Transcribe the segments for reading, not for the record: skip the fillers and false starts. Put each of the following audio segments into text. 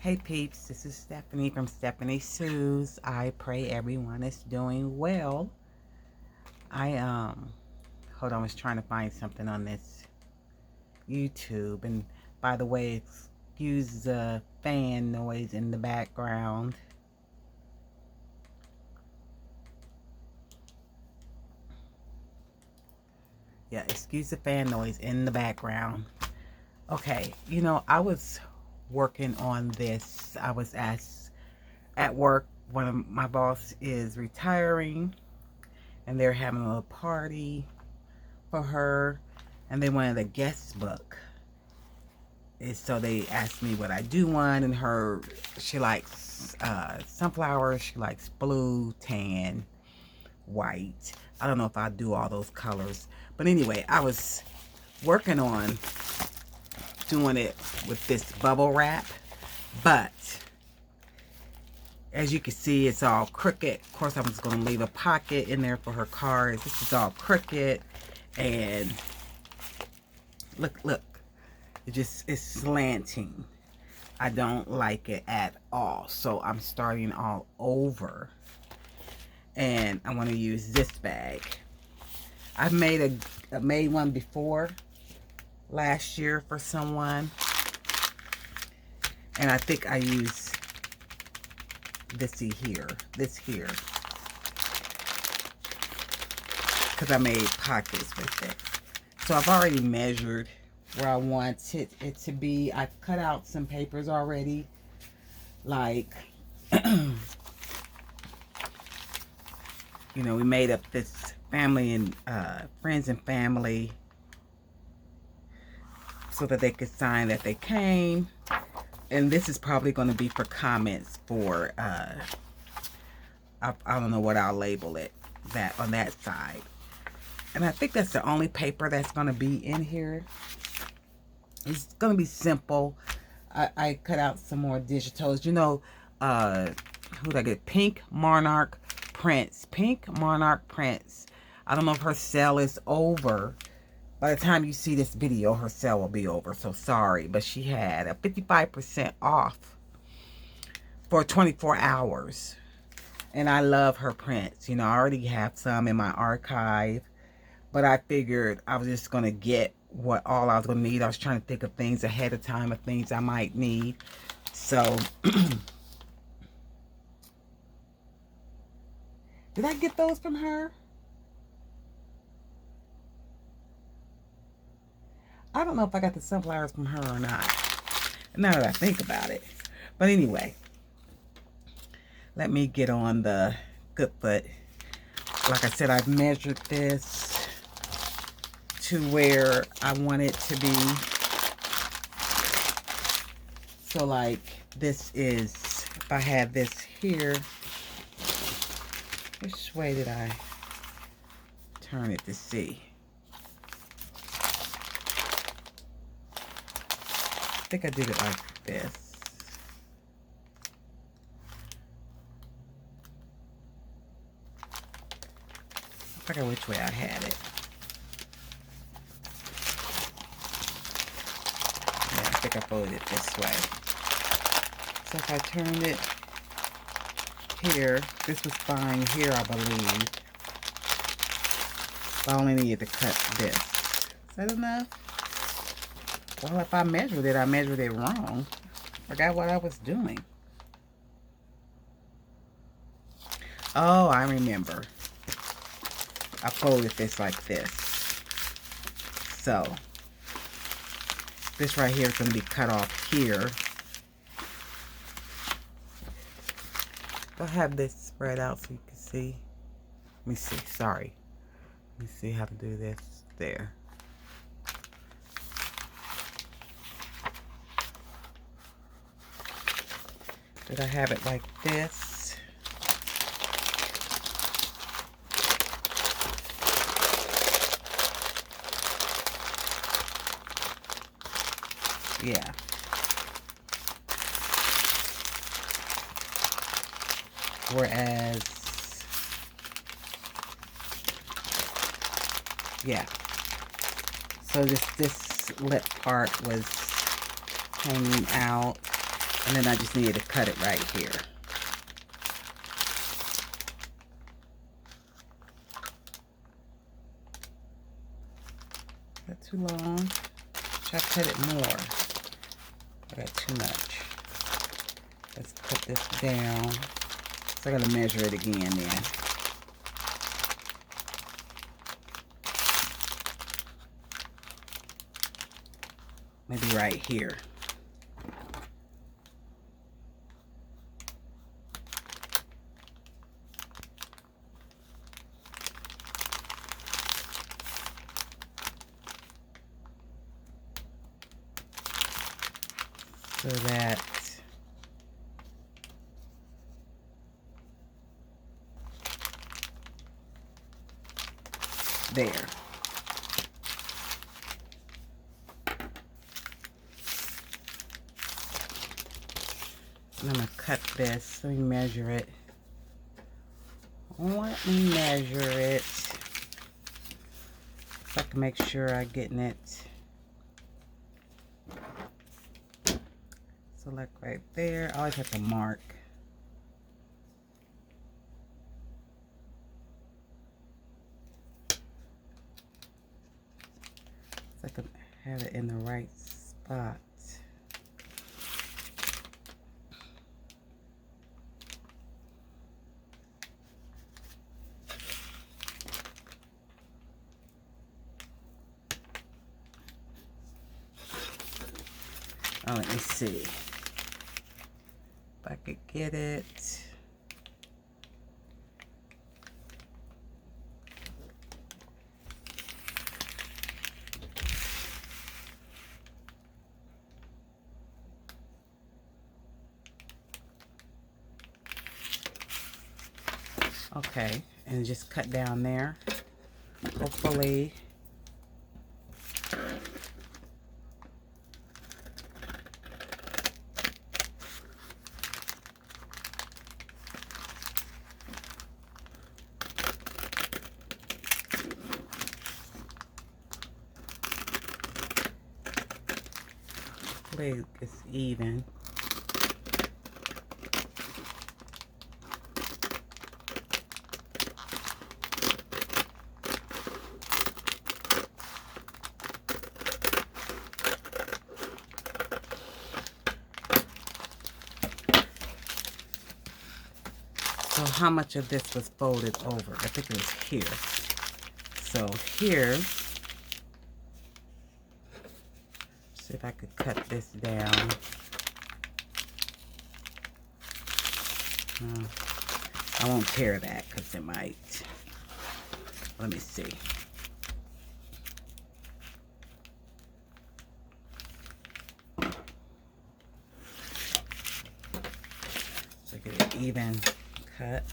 Hey peeps, this is Stephanie from Stephanie Sue's. I pray everyone is doing well. I hold on, I was trying to find something on this YouTube, and by the way, excuse the fan noise in the background. Yeah, excuse the fan noise in the background. Okay, I was working on this. I was asked at work, one of my boss is retiring and they're having a little party for her, and they wanted a guest book. And so they asked me what I do want, and she likes sunflowers, she likes blue, tan, white. I don't know if I do all those colors, but anyway, I was working on doing it with this bubble wrap, but as you can see, it's all crooked. Of course, I'm just going to leave a pocket in there for her cards. This is all crooked, and look, it's slanting. I don't like it at all, so I'm starting all over, and I want to use this bag. I made one before last year for someone, and I think I used this here, because I made pockets with it. So I've already measured where I want it to be. I've cut out some papers already, like we made up this family and friends and family so that they could sign that they came. And this is probably going to be for comments for I don't know what I'll label it, that on that side. And I think that's the only paper that's going to be in here. It's going to be simple. I cut out some more digitals. Who did I get? Pink Monarch Prince. I don't know if her sale is over. By the time you see this video, her sale will be over. So sorry. But she had a 55% off for 24 hours. And I love her prints. I already have some in my archive. But I figured I was just going to get all I was going to need. I was trying to think of things ahead of time, of things I might need. So, did I get those from her? I don't know if I got the sunflowers from her or not, now that I think about it. But anyway, let me get on the good foot. Like I said, I've measured this to where I want it to be. So like this is, if I have this here, which way did I turn it to see? I think I did it like this. I forgot which way I had it. Yeah, I think I folded it this way. So if I turned it here, this was fine here, I believe. I only needed to cut this. Is that enough? Well, if I measured it wrong. Forgot what I was doing. Oh, I remember. I folded this like this. So, this right here is going to be cut off here. I'll have this spread out so you can see. Let me see. Sorry. Let me see how to do this. There. Did I have it like this? Yeah. Whereas, yeah. So this lip part was hanging out. And then I just needed to cut it right here. Is that too long? Should I cut it more? I got too much. Let's cut this down. So I gotta measure it again then. Maybe right here. So that there. I'm gonna cut this. Let me measure it. Let me measure it. So I can make sure I'm getting it. Select right there. I always have to mark. So I can have it in the right spot. Oh, let me see if I could get it. Okay, and just cut down there. Hopefully. Hopefully it's even. So how much of this was folded over? I think it was here. So here, see if I could cut this down. I won't tear that because it might. Let me see. So get an even cut.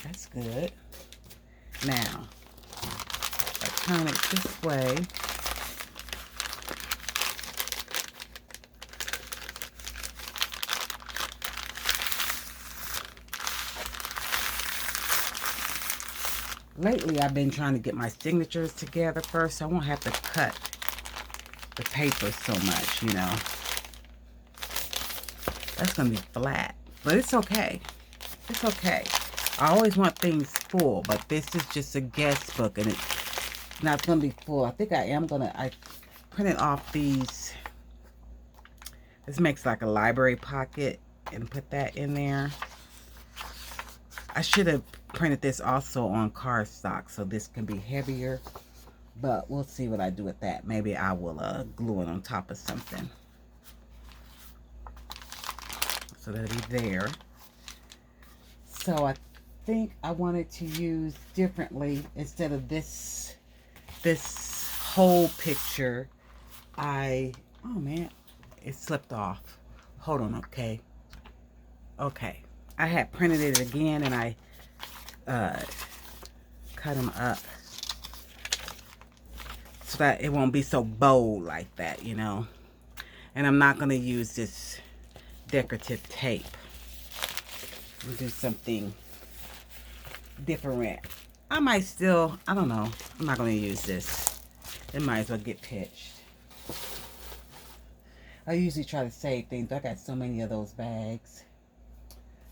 That's good. Now, if I turn it this way, lately I've been trying to get my signatures together first, so I won't have to cut the paper so much, you know. That's going to be flat, but it's okay. It's okay. I always want things full, but this is just a guest book, and it's not going to be full. I think I printed off these. This makes like a library pocket, and put that in there. I should have printed this also on cardstock, so this can be heavier, but we'll see what I do with that. Maybe I will glue it on top of something. So that'll be there. So I think I wanted to use differently. Instead of this whole picture, oh man, it slipped off. Hold on, okay. Okay, I had printed it again, and I cut them up. so that it won't be so bold like that, you know. And I'm not going to use this decorative tape. We'll do something different. I might still, I don't know. I'm not going to use this. It might as well get pitched. I usually try to save things. I got so many of those bags.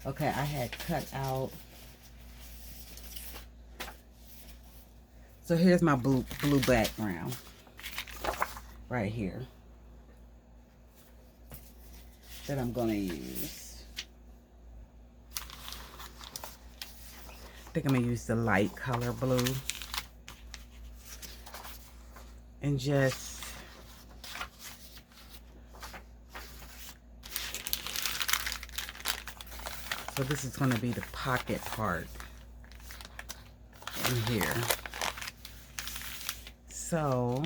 Okay, I had cut out. So here's my blue background. Right here. That I'm going to use. I think I'm going to use the light color blue. And just so this is going to be the pocket part in here. So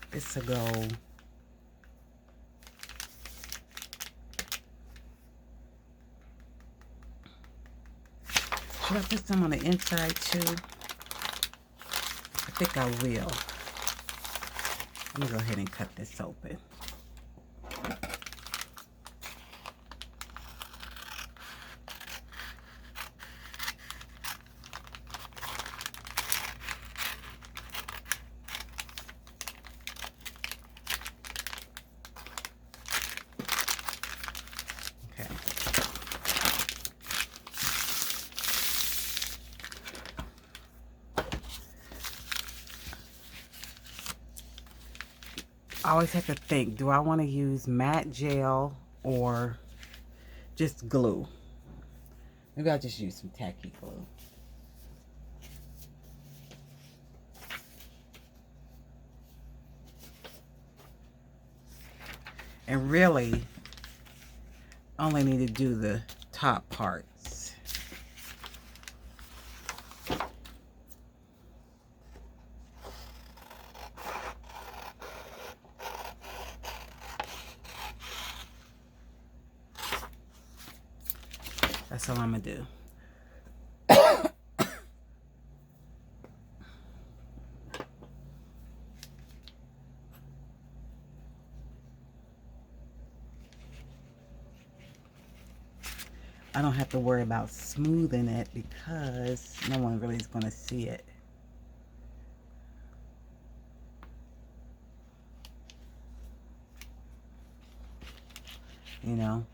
this will go should I put some on the inside too? I think I will. Let me go ahead and cut this open. Okay. I always have to think, do I want to use matte gel or just glue? Maybe I'll just use some tacky glue. And really, only need to do the top parts. That's all I'm gonna do. I don't have to worry about smoothing it because no one really is going to see it. You know,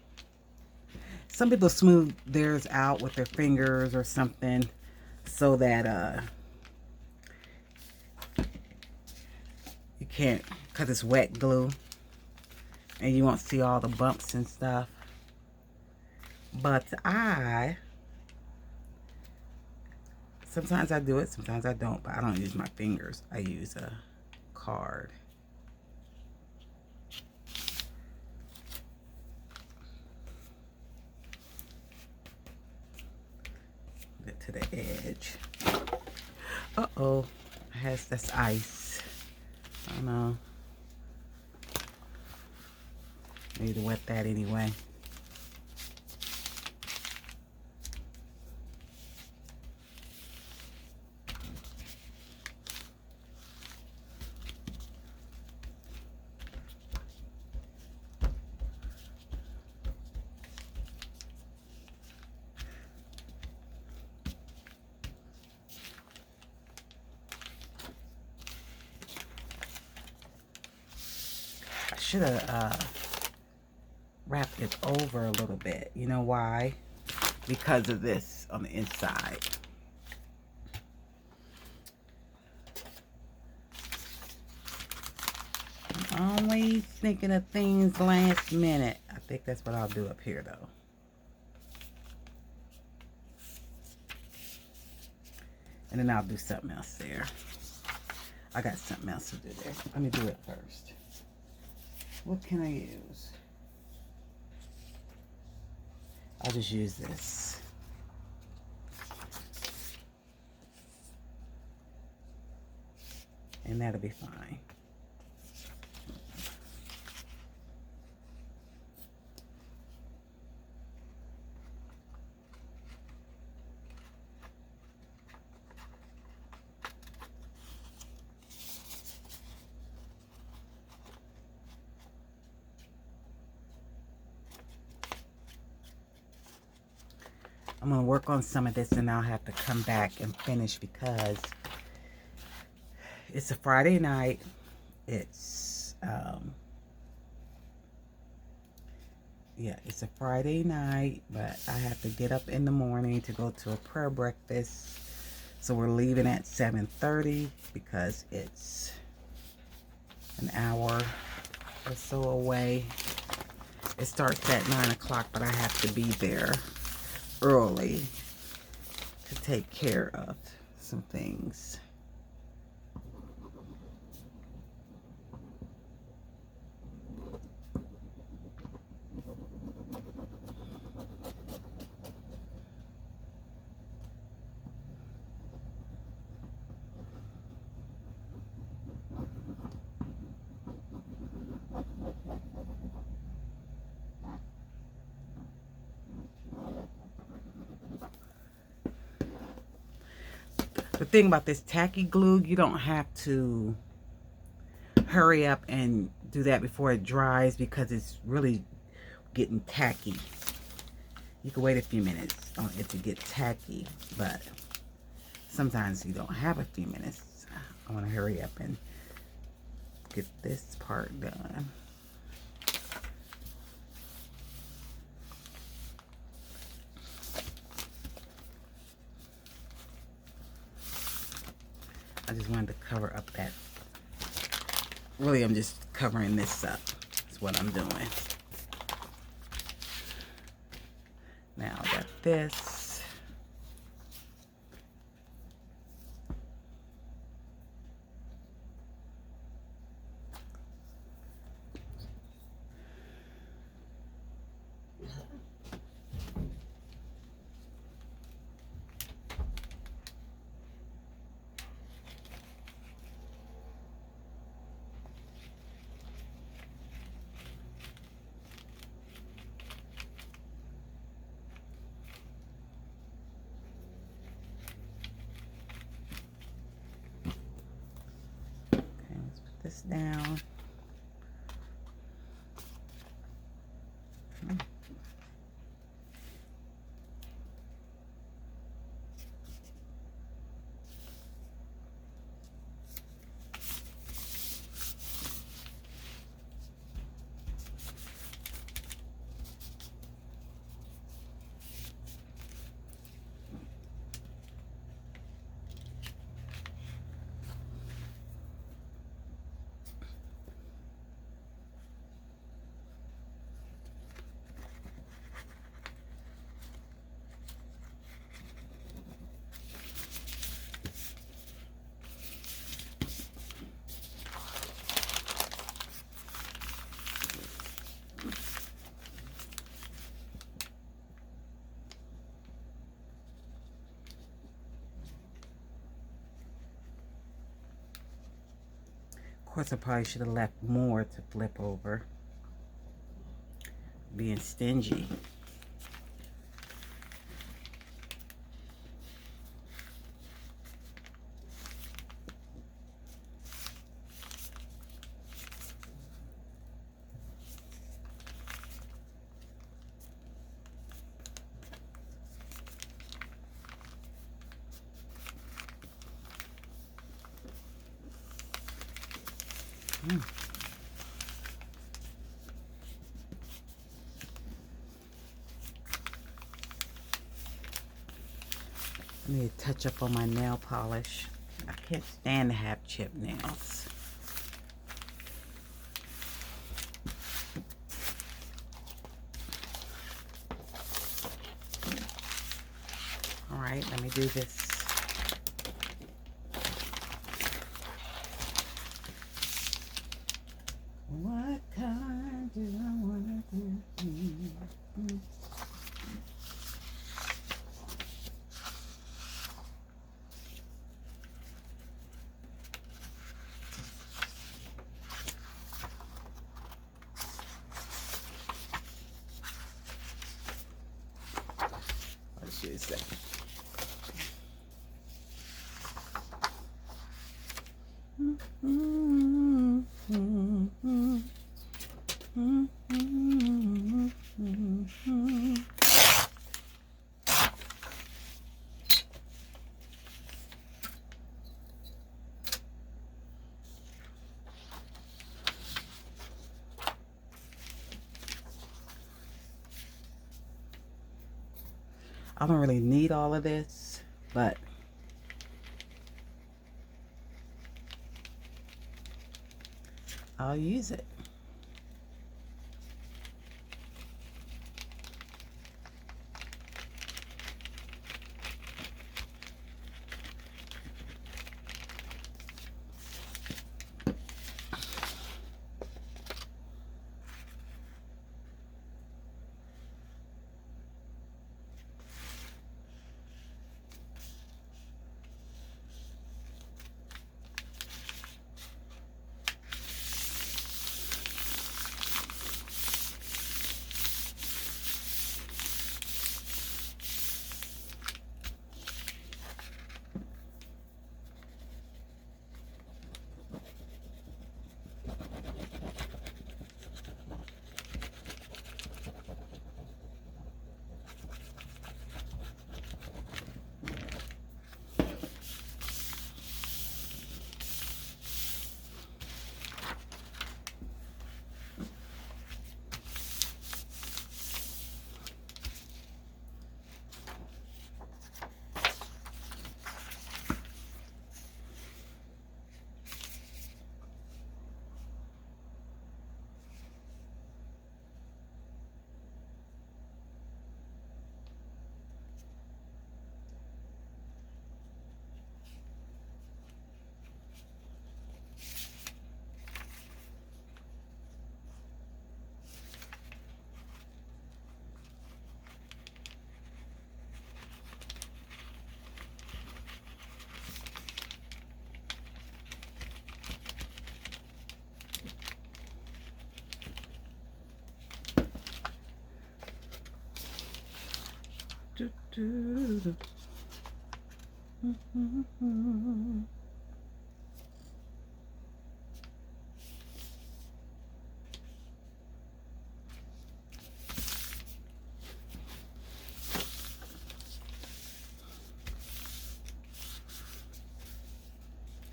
some people smooth theirs out with their fingers or something so that you can't, because it's wet glue and you won't see all the bumps and stuff. But sometimes I do it, sometimes I don't, but I don't use my fingers. I use a card. Get to the edge. Uh-oh, that's ice. I don't know. Need to wet that anyway. Should have wrapped it over a little bit. You know why? Because of this on the inside. I'm always thinking of things last minute. I think that's what I'll do up here though. And then I'll do something else there. I got something else to do there. Let me do it first. What can I use? I'll just use this. and that'll be fine. I'm going to work on some of this and I'll have to come back and finish because it's a Friday night. It's, it's a Friday night, but I have to get up in the morning to go to a prayer breakfast. So we're leaving at 7:30 because it's an hour or so away. It starts at 9 o'clock, but I have to be there early to take care of some things. The thing about this tacky glue, you don't have to hurry up and do that before it dries because it's really getting tacky. You can wait a few minutes on it to get tacky, but sometimes you don't have a few minutes. I want to hurry up and get this part done. I just wanted to cover up that. Really, I'm just covering this up. That's what I'm doing. Now I got this. This down. Of course, I probably should have left more to flip over. Being stingy. I need to touch up on my nail polish. I can't stand to have chipped nails. All right, let me do this. What kind do I want to do? I don't really need all of this, but I'll use it.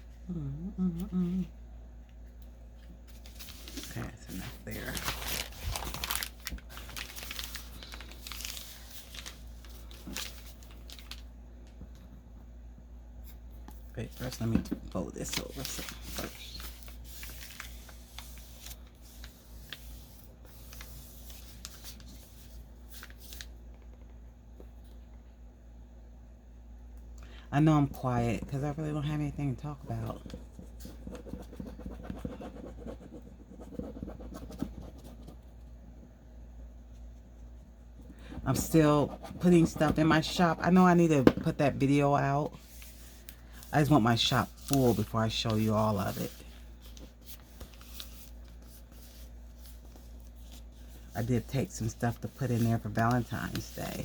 Okay, that's enough there. Wait, first let me fold this over first. I know I'm quiet because I really don't have anything to talk about. I'm still putting stuff in my shop. I know I need to put that video out. I just want my shop full before I show you all of it. I did take some stuff to put in there for Valentine's Day.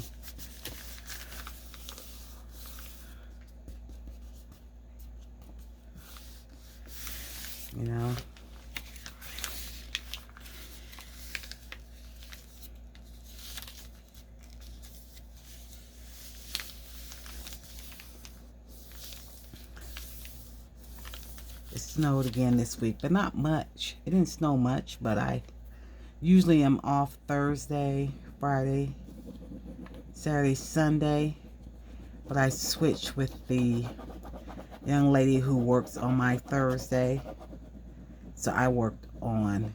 You know? It snowed again this week, but not much. It didn't snow much, but I usually am off Thursday, Friday, Saturday, Sunday. But I switched with the young lady who works on my Thursday. So I worked on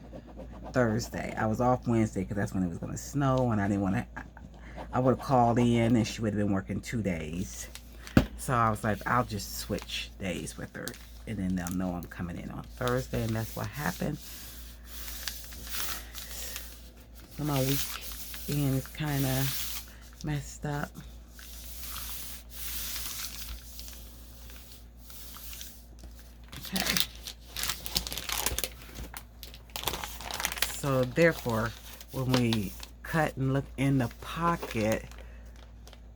Thursday. I was off Wednesday because that's when it was going to snow, and I didn't want to. I would have called in and she would have been working 2 days. So I was like, I'll just switch days with her, and then they'll know I'm coming in on Thursday, and that's what happened. So my weekend is kind of messed up. Okay. So therefore, when we cut and look in the pocket,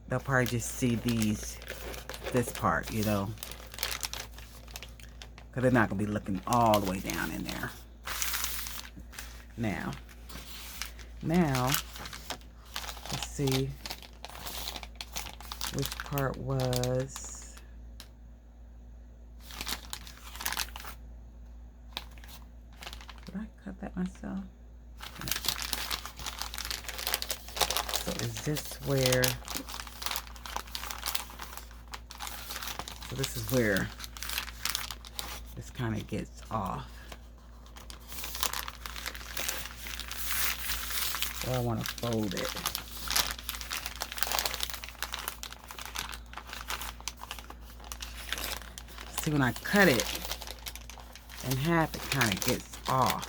they'll probably just see this part, you know, because they're not going to be looking all the way down in there. Now, let's see which part was. Did I cut that myself? So is this where So this is where this kind of gets off. So I want to fold it. See, when I cut it in half, it kind of gets off.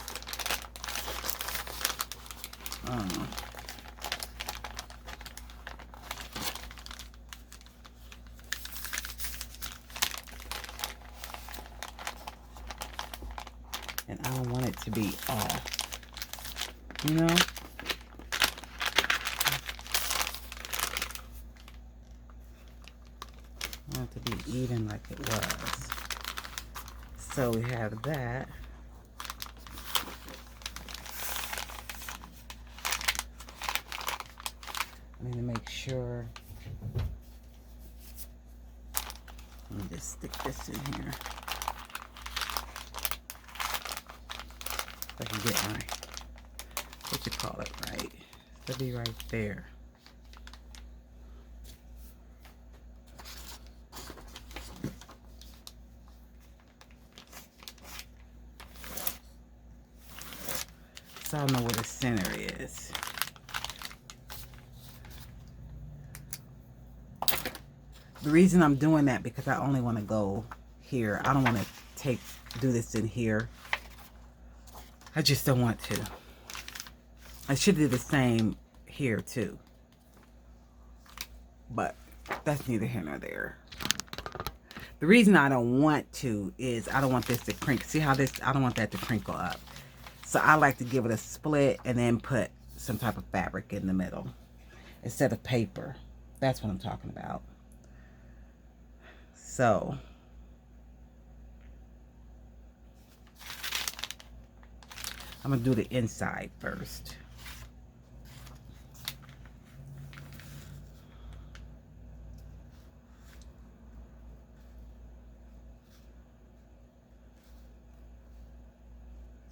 And I don't want it to be off, you know? I want it to be even like it was. So we have that. I need to make sure. Let me just stick this in here. If I can get my, what you call it, right? It'll be right there. So I know where the center is. The reason I'm doing that because I only want to go here. I don't want to do this in here. I just don't want to. I should do the same here too. But that's neither here nor there. The reason I don't want to is I don't want this to crinkle. See how this, I don't want that to crinkle up. So I like to give it a split and then put some type of fabric in the middle instead of paper. That's what I'm talking about. So I'm going to do the inside first.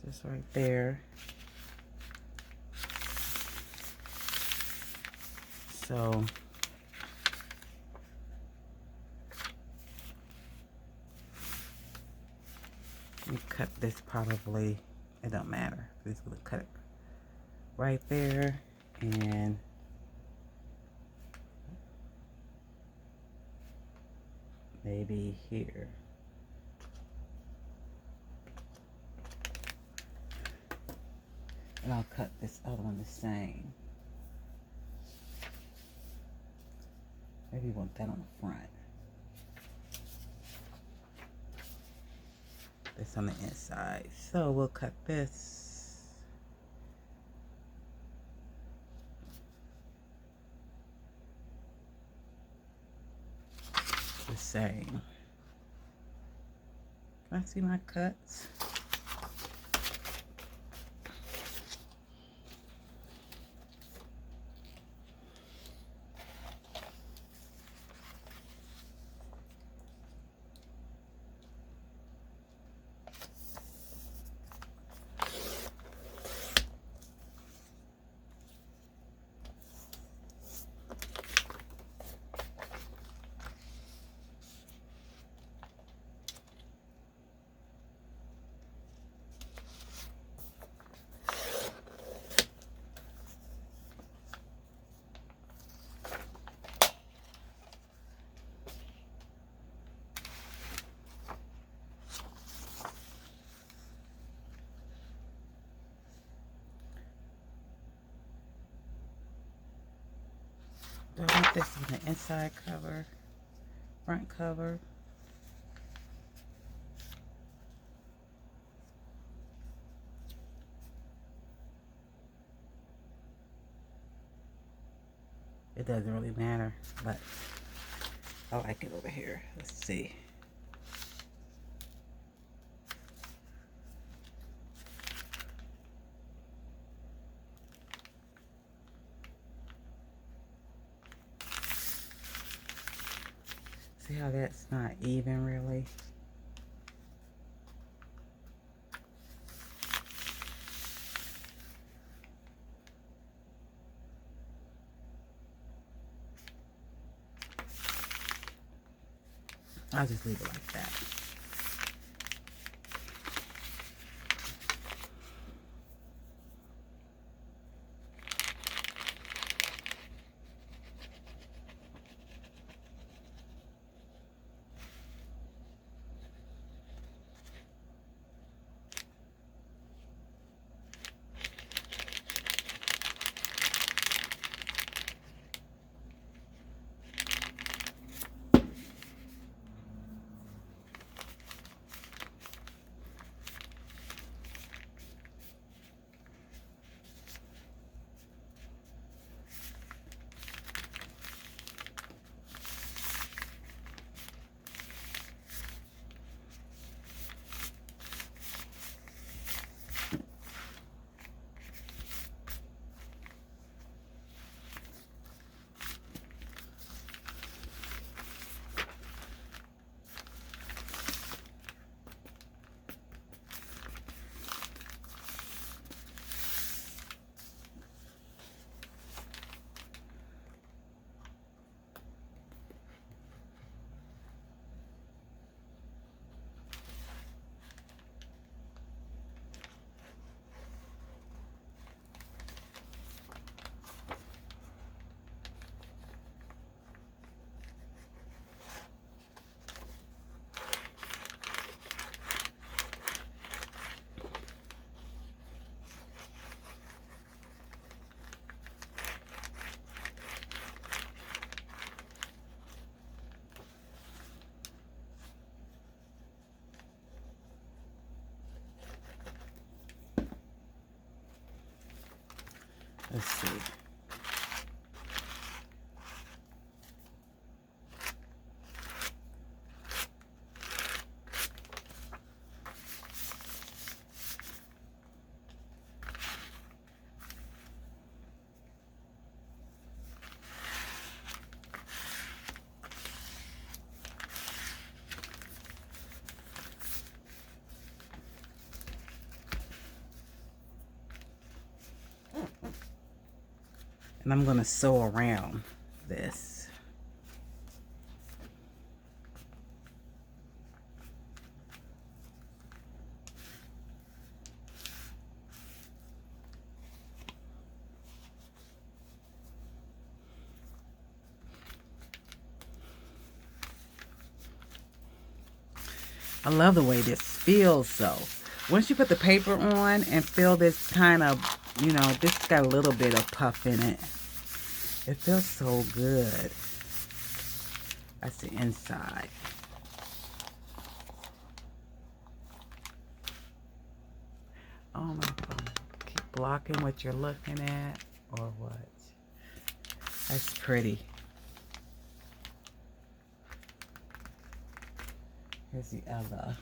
Just right there. So let me cut this probably, it don't matter. I'm just going to cut it right there and maybe here. And I'll cut this other one the same. Maybe you want that on the front. This on the inside. So we'll cut this. The same. Can I see my cuts? Do I want this on the inside cover, front cover? It doesn't really matter, but I like it over here. Let's see. See how that's not even really? I'll just leave it like that. Let's see. And I'm going to sew around this. I love the way this feels though. Once you put the paper on and feel this kind of, you know, this got a little bit of puff in it. It feels so good. That's the inside. Oh my God. Keep blocking what you're looking at or what? That's pretty. Here's the other.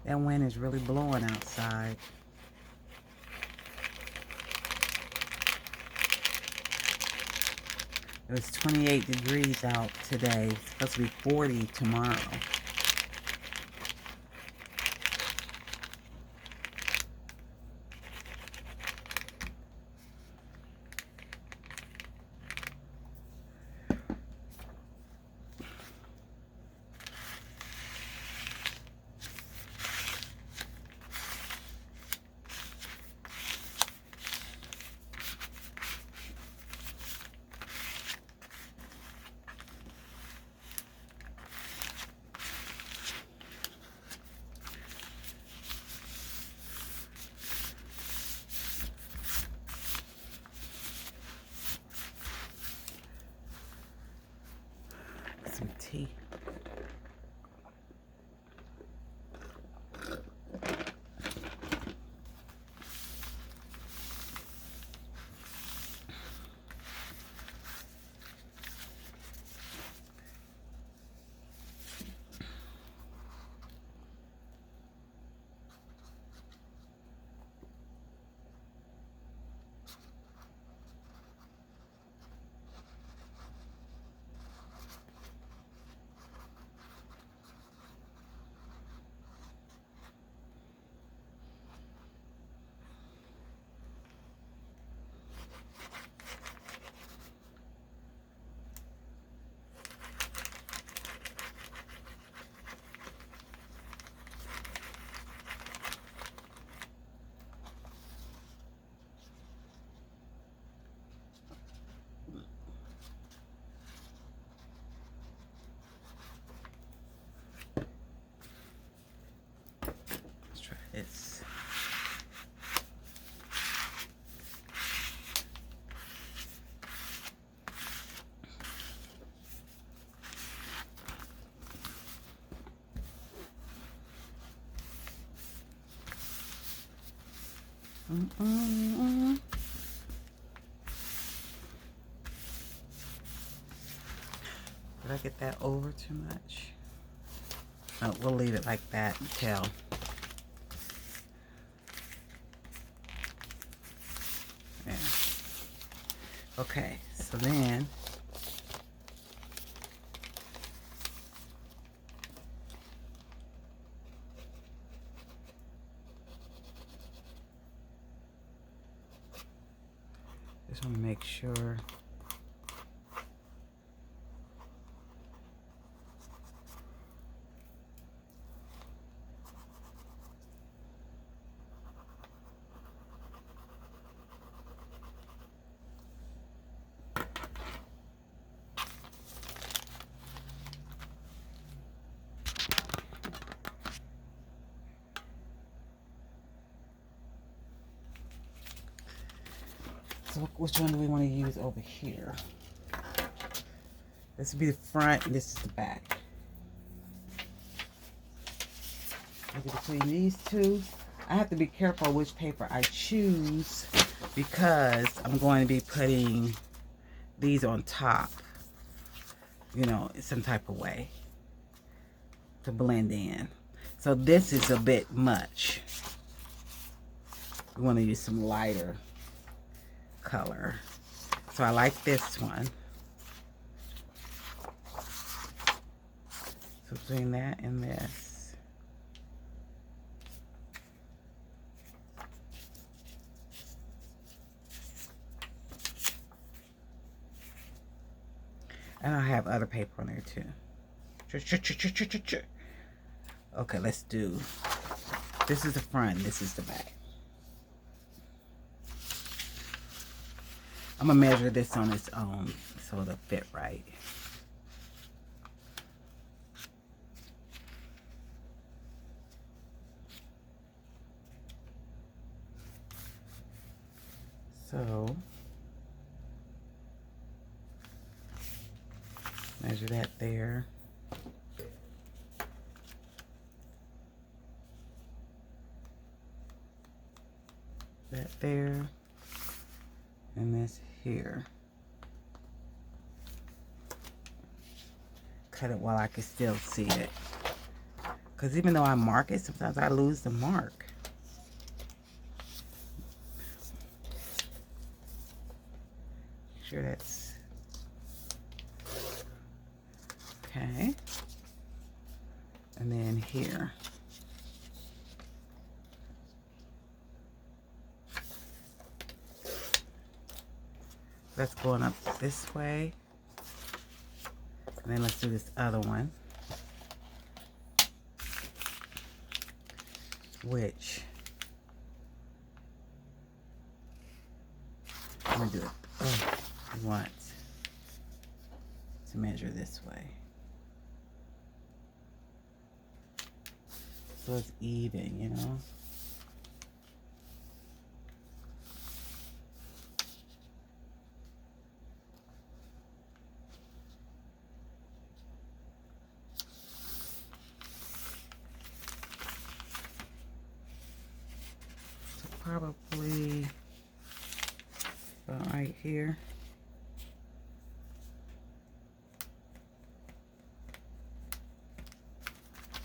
That wind is really blowing outside. It was 28 degrees out today. It's supposed to be 40 tomorrow. Some tea. It's Did I get that over too much? No, we'll leave it like that until. Yeah. Okay, so then just want to make sure. So which one do we want to use over here? This would be the front and this is the back. Maybe between these two. I have to be careful which paper I choose because I'm going to be putting these on top, you know, some type of way to blend in. So this is a bit much. We want to use some lighter color. So I like this one. So between that and this. And I have other paper on there too. Okay, let's do. This is the front, this is the back. I'm gonna measure this on its own so it'll fit right. So measure that there. That there. And this here. Cut it while I can still see it. Because even though I mark it, sometimes I lose the mark. Make sure that's okay. And then here. That's going up this way. And then let's do this other one. Which I'm gonna do it. Oh, I want to measure this way. So it's even, you know. Probably about right here.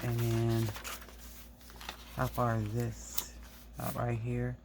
And then how far is this? About right here.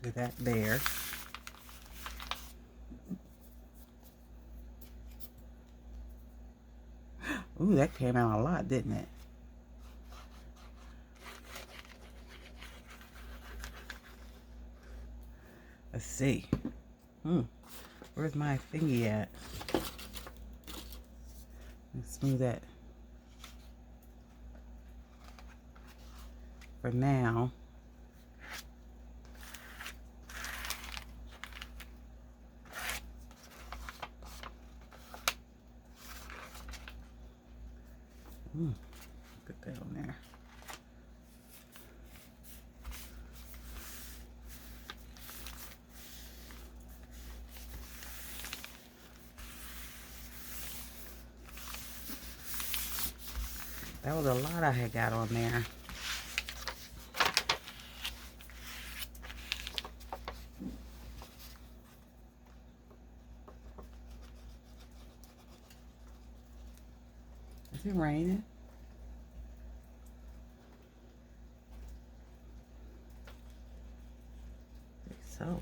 Get that there. Ooh, that came out a lot, didn't it? Let's see. Where's my thingy at? Let's smooth that for now. Put that on there. That was a lot I had got on there. Is it raining? I think so.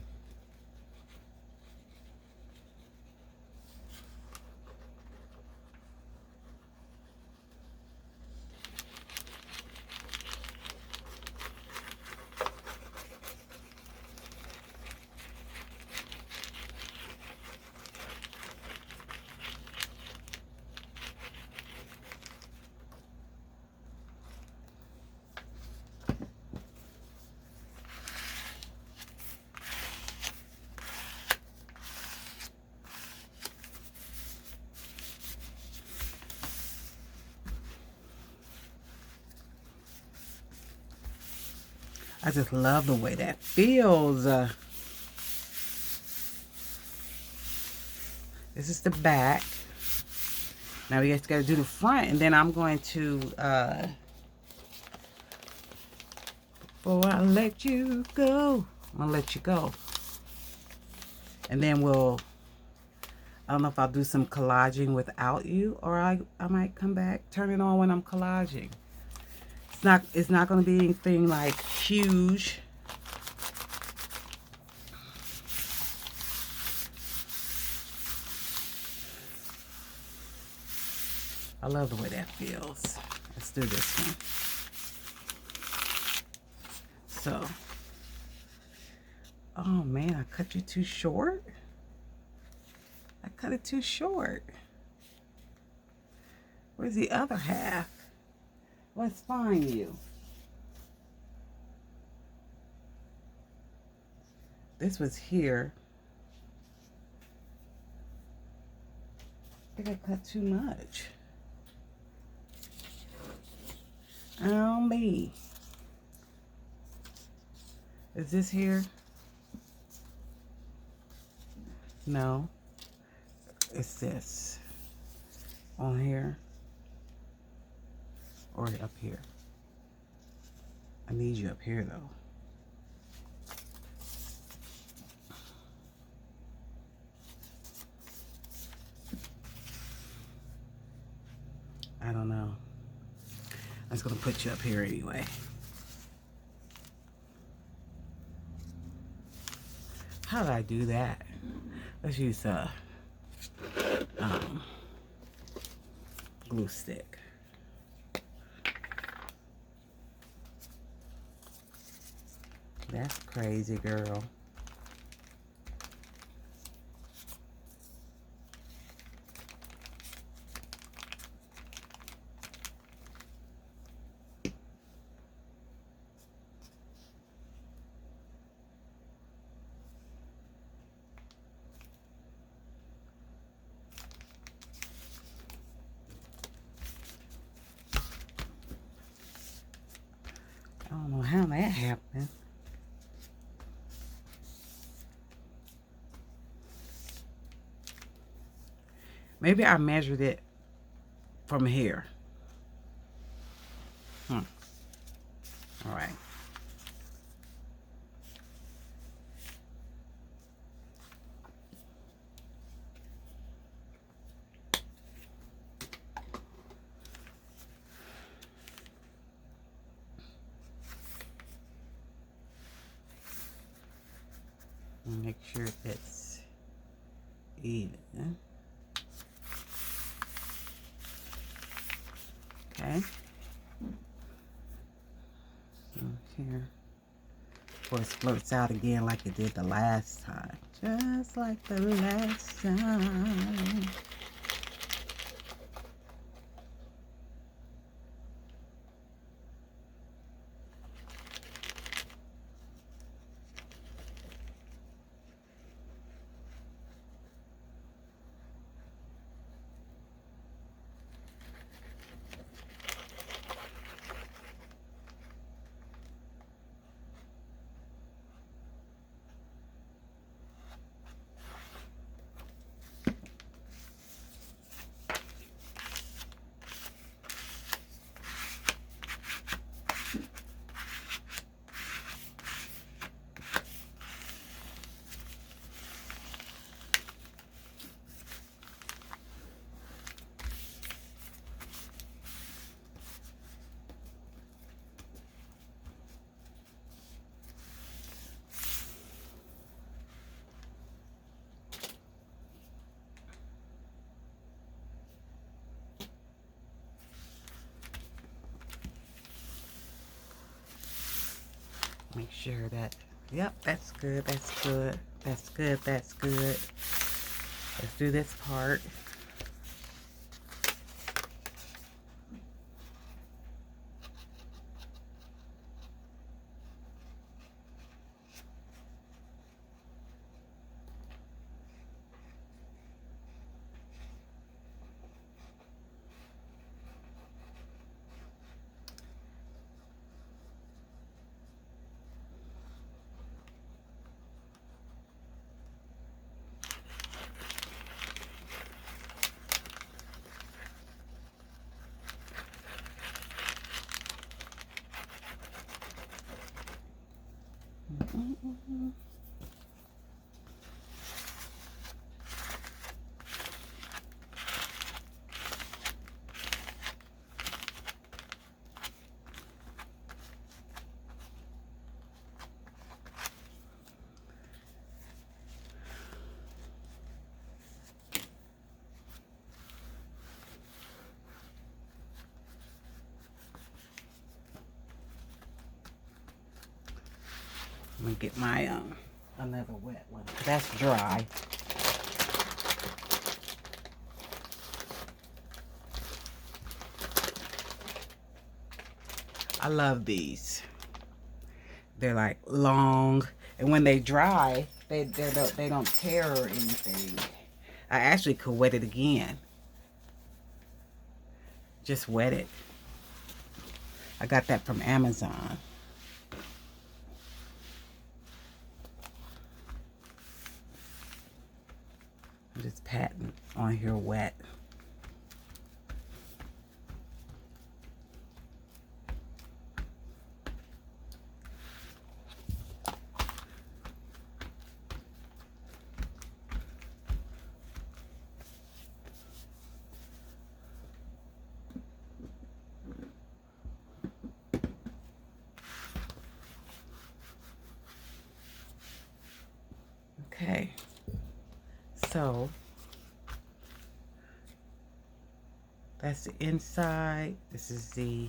I just love the way that feels. This is the back. Now we just got to do the front, and then I'm going to, before I let you go, I'm going to let you go. And then I don't know if I'll do some collaging without you, or I might come back, turn it on when I'm collaging. It's not going to be anything like huge. I love the way that feels. Let's do this one. So, oh man, I cut you too short. I cut it too short. Where's the other half? Let's find you. This was here. I think I cut too much. Oh, me. Is this here? No. It's this. On here. Or up here. I need you up here, though. I don't know. I'm just going to put you up here anyway. How did I do that? Let's use glue stick. That's crazy, girl. I don't know how that happened. Maybe I measured it from here. All right. Make sure it's even. Okay. So here. Before it splurts out again like it did the last time. Just like the last time. Make sure that, yep, that's good, that's good, that's good, that's good. Let's do this part. I'm gonna get my another wet one. That's dry. I love these. They're like long, and when they dry, they don't tear or anything. I actually could wet it again. Just wet it. I got that from Amazon. I'm just patting on here wet. Okay, so that's the inside. This is the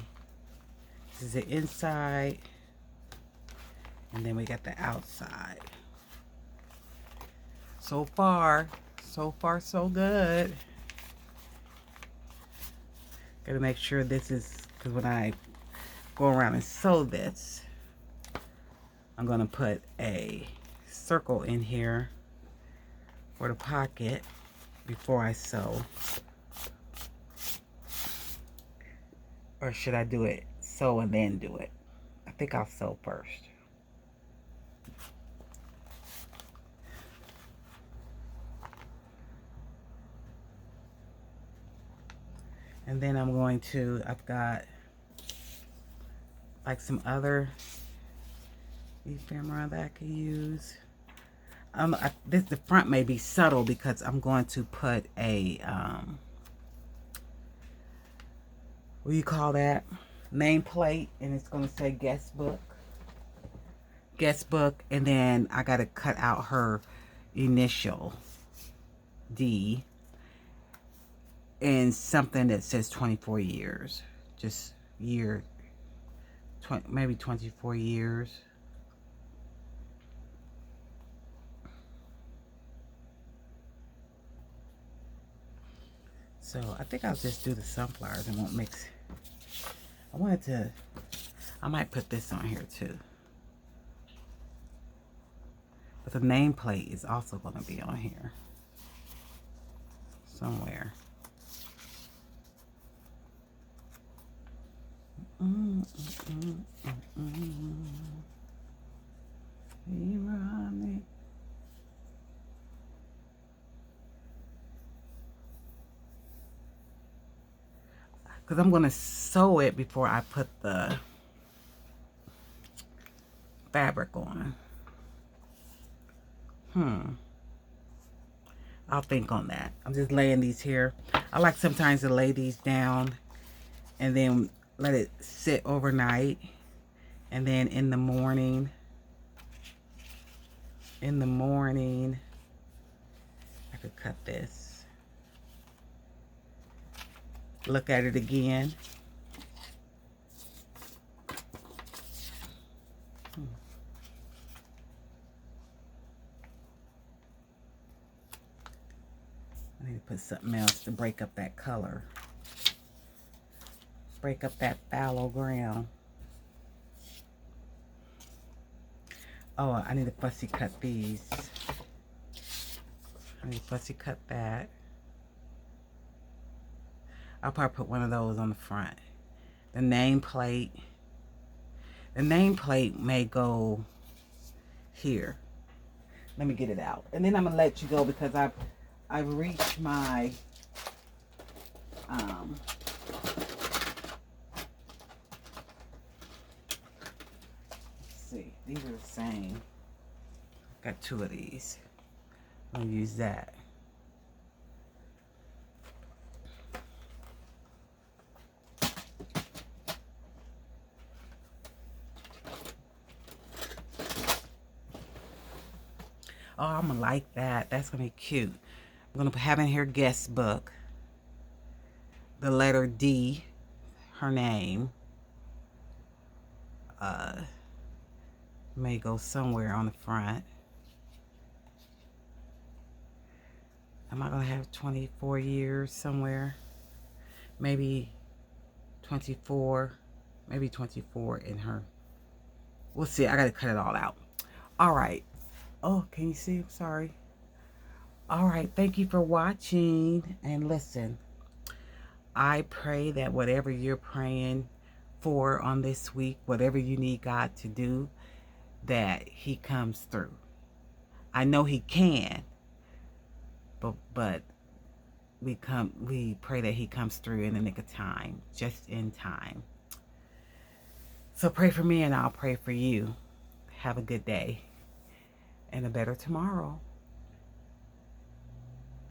inside, and then we got the outside. So far so good. Gotta make sure this is, because when I go around and sew this, I'm gonna put a circle in here for the pocket before I sew. Or should I do it sew and then do it? I think I'll sew first. And then I'm going to, I've got like some other ephemera that I can use. The front may be subtle because I'm going to put a, what do you call that? Nameplate, and it's going to say guestbook. guest book, and then I got to cut out her initial D and something that says 24 years. Just year, maybe 24 years. So I think I'll just do the sunflowers and won't mix. I might put this on here too. But the nameplate is also going to be on here somewhere. Because I'm going to sew it before I put the fabric on. I'll think on that. I'm just laying these here. I like sometimes to lay these down and then let it sit overnight. And then in the morning, I could cut this. Look at it again. I need to put something else to break up that color. Break up that fallow ground. Oh, I need to fussy cut these. I need to fussy cut that. I'll probably put one of those on the front. The nameplate. The nameplate may go here. Let me get it out. And then I'm going to let you go because I've reached my let's see. These are the same. Got two of these. I'll use that. Oh, I'm gonna like that. That's gonna be cute. I'm gonna have in here guest book. The letter D, her name. May go somewhere on the front. Am I gonna have 24 years somewhere? Maybe 24. Maybe 24 in her. We'll see. I gotta cut it all out. All right. Oh, can you see? I'm sorry. All right. Thank you for watching. And listen, I pray that whatever you're praying for on this week, whatever you need God to do, that He comes through. I know He can, but we pray that He comes through in the nick of time, just in time. So pray for me and I'll pray for you. Have a good day and a better tomorrow.